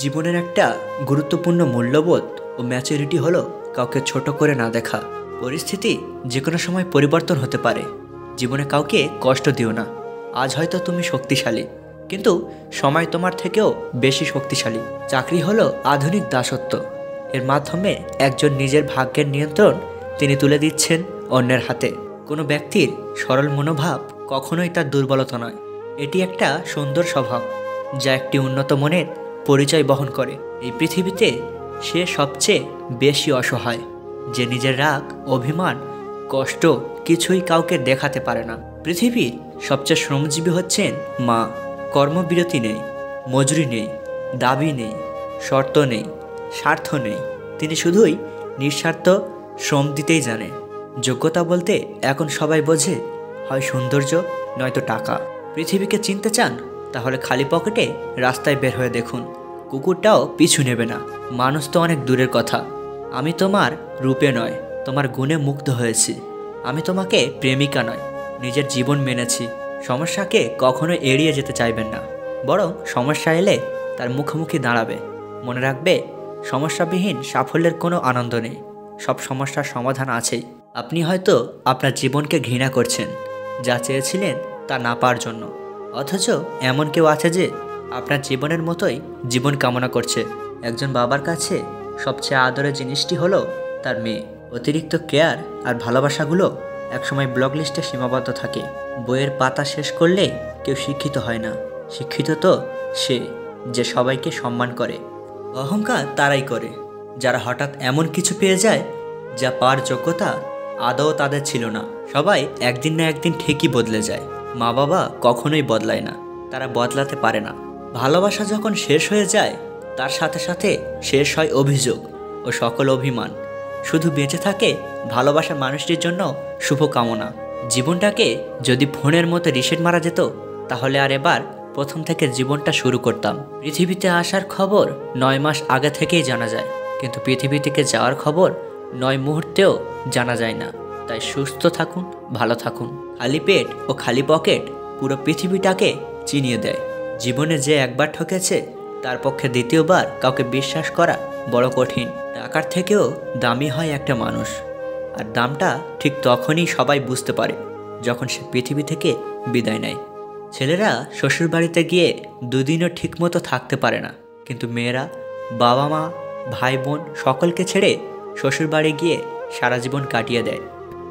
জীবনের একটা গুরুত্বপূর্ণ মূল্যবোধ ও ম্যাচুরিটি হলো কাউকে ছোট করে না দেখা। পরিস্থিতি যে কোনো সময় পরিবর্তন হতে পারে। জীবনে কাউকে কষ্ট দিও না। আজ হয়তো তুমি শক্তিশালী, কিন্তু সময় তোমার থেকেও বেশি শক্তিশালী। চাকরি হলো আধুনিক দাসত্ব। এর মাধ্যমে একজন নিজের ভাগ্যের নিয়ন্ত্রণ তিনি তুলে দিচ্ছেন অন্যের হাতে। কোনো ব্যক্তির সরল মনোভাব কখনোই তার দুর্বলতা নয়, এটি একটা সুন্দর স্বভাব যা একটি উন্নত মনের পরিচয় বহন করে। এই পৃথিবীতে সে সবচেয়ে বেশি অসহায়, যে নিজের রাগ, অভিমান, কষ্ট কিছুই কাউকে দেখাতে পারে না। পৃথিবীর সবচেয়ে শ্রমজীবী হচ্ছেন মা। কর্মবিরতি নেই, মজুরি নেই, দাবি নেই, শর্ত নেই, স্বার্থ নেই। তিনি শুধুই নিঃস্বার্থ শ্রম দিতেই জানে। যোগ্যতা বলতে এখন সবাই বোঝে হয় সৌন্দর্য, নয়তো টাকা। পৃথিবীকে চিনতে চান? তাহলে খালি পকেটে রাস্তায় বের হয়ে দেখুন, কুকুরটাও পিছু নেবে না। মানুষ তো অনেক দূরের কথা। আমি তোমার রূপে নয়, তোমার গুণে মুগ্ধ হয়েছি। আমি তোমাকে প্রেমিকা নয়, নিজের জীবন মেনেছি। সমস্যাকে কখনো এড়িয়ে যেতে চাইবেন না, বরং সমস্যা এলে তার মুখোমুখি দাঁড়াবে। মনে রাখবে, সমস্যাবিহীন সাফল্যের কোনো আনন্দ নেই। সব সমস্যার সমাধান আছেই। আপনি হয়তো আপনার জীবনকে ঘৃণা করছেন, যা চেয়েছিলেন তা না পাওয়ার জন্য। অথচ এমন কেউ আছে যে আপনার জীবনের মতোই জীবন কামনা করছে। একজন বাবার কাছে সবচেয়ে আদরের জিনিসটি হলো তার মেয়ে। অতিরিক্ত কেয়ার আর ভালোবাসাগুলো একসময় ব্লক লিস্টে সীমাবদ্ধ থাকে। বইয়ের পাতা শেষ করলে কেউ শিক্ষিত হয় না। শিক্ষিত তো সে যে সবাইকে সম্মান করে। অহংকার তারাই করে যারা হঠাৎ এমন কিছু পেয়ে যায় যা পাওয়ার যোগ্যতা আদৌ তাদের ছিল না। সবাই একদিন না একদিন ঠিকই বদলে যায়। মা বাবা কখনোই বদলায় না, তারা বদলাতে পারে না। ভালোবাসা যখন শেষ হয়ে যায়, তার সাথে সাথে শেষ হয় অভিযোগ ও সকল অভিমান। শুধু বেঁচে থাকে ভালোবাসার মানুষটির জন্য শুভকামনা। জীবনটাকে যদি ফোনের মতো রিসেট মারা যেত, তাহলে আর এবার প্রথম থেকে জীবনটা শুরু করতাম। পৃথিবীতে আসার খবর 9 মাস আগে থেকেই জানা যায়, কিন্তু পৃথিবী থেকে যাওয়ার খবর 9 মুহূর্তেও জানা যায় না। তাই সুস্থ থাকুন, ভালো থাকুন। খালি পেট ও খালি পকেট পুরো পৃথিবীটাকে চিনিয়ে দেয়। জীবনে যে একবার ঠকেছে, তার পক্ষে দ্বিতীয়বার কাউকে বিশ্বাস করা বড় কঠিন। টাকার থেকেও দামি হয় একটা মানুষ, আর দামটা ঠিক তখনই সবাই বুঝতে পারে যখন সে পৃথিবী থেকে বিদায় নেয়। ছেলেরা শ্বশুর বাড়িতে গিয়ে দুদিনও ঠিকমতো থাকতে পারে না, কিন্তু মেয়েরা বাবা মা, ভাই বোন সকলকে ছেড়ে শ্বশুর বাড়ি গিয়ে সারা জীবন কাটিয়ে দেয়।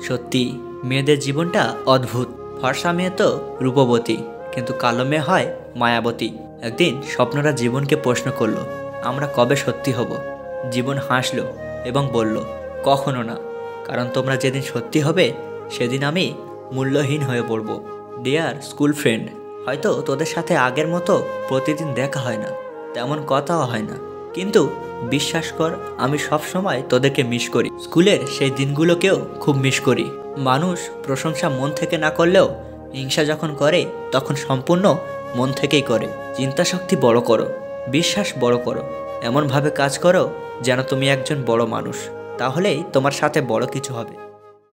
সত্যি, মেয়েদের জীবনটা অদ্ভুত। ফর্সা মেয়ে তো রূপবতী, কিন্তু কালো মেয়ে হয় মায়াবতী। একদিন স্বপ্নরা জীবনকে প্রশ্ন করলো, আমরা কবে সত্যি হব? জীবন হাসলো এবং বলল, কখনো না, কারণ তোমরা যেদিন সত্যি হবে সেদিন আমি মূল্যহীন হয়ে পড়ব। ডিয়ার স্কুল ফ্রেন্ড, হয়তো তোদের সাথে আগের মতো প্রতিদিন দেখা হয় না, তেমন কথাও হয় না, কিন্তু বিশ্বাস কর, আমি সব সময় তোদেরকে মিস করি। স্কুলের সেই দিনগুলোকেও খুব মিস করি। মানুষ প্রশংসা মন থেকে না করলেও হিংসা যখন করে, তখন সম্পূর্ণ মন থেকেই করে। চিন্তা শক্তি বড় করো, বিশ্বাস বড় করো, এমনভাবে কাজ করো যেন তুমি একজন বড় মানুষ। তাহলেই তোমার সাথে বড় কিছু হবে।